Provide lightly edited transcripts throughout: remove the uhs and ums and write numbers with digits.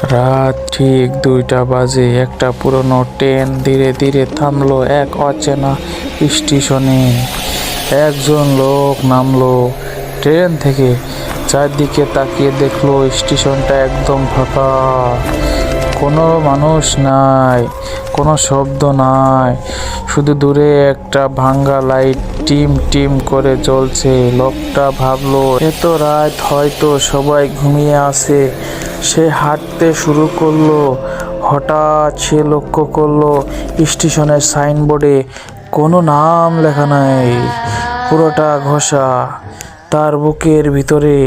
রাত ঠিক 2টা বাজে। একটা পুরনো ট্রেন ধীরে ধীরে থামলো এক অচেনা স্টেশনে। একজন লোক নামলো ট্রেন থেকে, চারদিকে তাকিয়ে দেখলো স্টেশনটা একদম ফাঁকা। কোনো মানুষ নাই, কোনো শব্দ নাই, শুধু দূরে একটা ভাঙ্গা লাইট টিম টিম করে জ্বলছে। লোকটা ভাবলো এত রাত হয়তো সবাই ঘুমিয়ে আছে। সে হাঁটতে শুরু করলো। হঠাৎ সে লক্ষ্য করলো স্টেশনের সাইনবোর্ডে কোনো নাম লেখা নাই, পুরোটা ঘষা। তার বুকের ভিতরে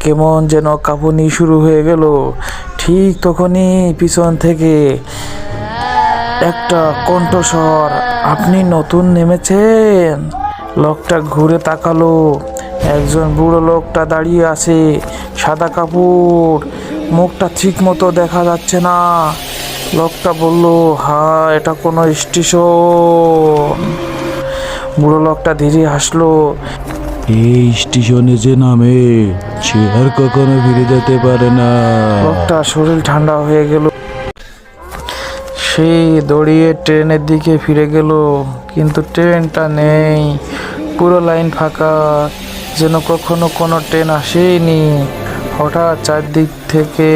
কেমন যেন কাঁপুনি শুরু হয়ে গেল। ঠিক তখনই পিছন থেকে একটা কণ্ঠস্বর, আপনি নতুন নেমেছেন? লোকটা ঘুরে তাকালো। একজন বুড়ো লোকটা দাঁড়িয়ে আছে, সাদা কাপড়, মুখটা ঠিক মতো দেখা যাচ্ছে না। লোকটা বলল, হ্যাঁ এটা কোনো স্টেশন? বুড়ো লোকটা ধীরে হাসলো। এই স্টেশনে যে নামে সে আর কখনো ফিরে যেতে পারে না। লোকটা শরীর ঠান্ডা হয়ে গেল। সে দৌড়িয়ে ট্রেনের দিকে ফিরে গেল, কিন্তু ট্রেনটা নেই। পুরো লাইন ফাঁকা, যেন কখনো কোনো ট্রেন আসেনি। হঠাৎ চারদিক থেকে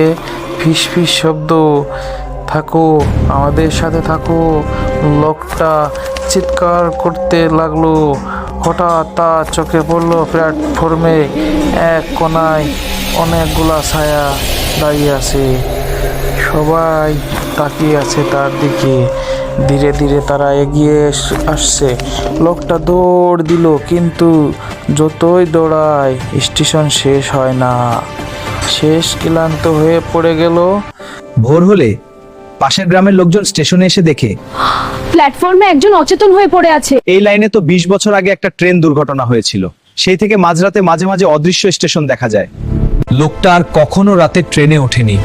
ফিস ফিস শব্দ, থাকো, আমাদের সাথে থাকো। লোকটা চিৎকার করতে লাগলো। হঠাৎ তার চোখে পড়লো প্ল্যাটফর্মে এক কোনায় অনেকগুলা ছায়া দাঁড়িয়ে আছে। সবাই তাকিয়ে আছে তার দিকে। ধীরে ধীরে তারা এগিয়ে আসছে। লোকটা দৌড় দিল, কিন্তু যতই দৌড়ায় স্টেশন শেষ হয় না। শেষ ক্লান্ত হয়ে পড়ে গেল। ভোর হলে পাশের গ্রামের লোকজন স্টেশনে এসে দেখে প্ল্যাটফর্মে একজন অচেতন হয়ে পড়ে আছে। এই লাইনে তো 20 বছর আগে একটা ট্রেন দুর্ঘটনা হয়েছিল। সেই থেকে মাঝরাতে মাঝে মাঝে অদৃশ্য স্টেশন দেখা যায়। লোকটা আর কখনো রাতে ট্রেনে ওঠেনি।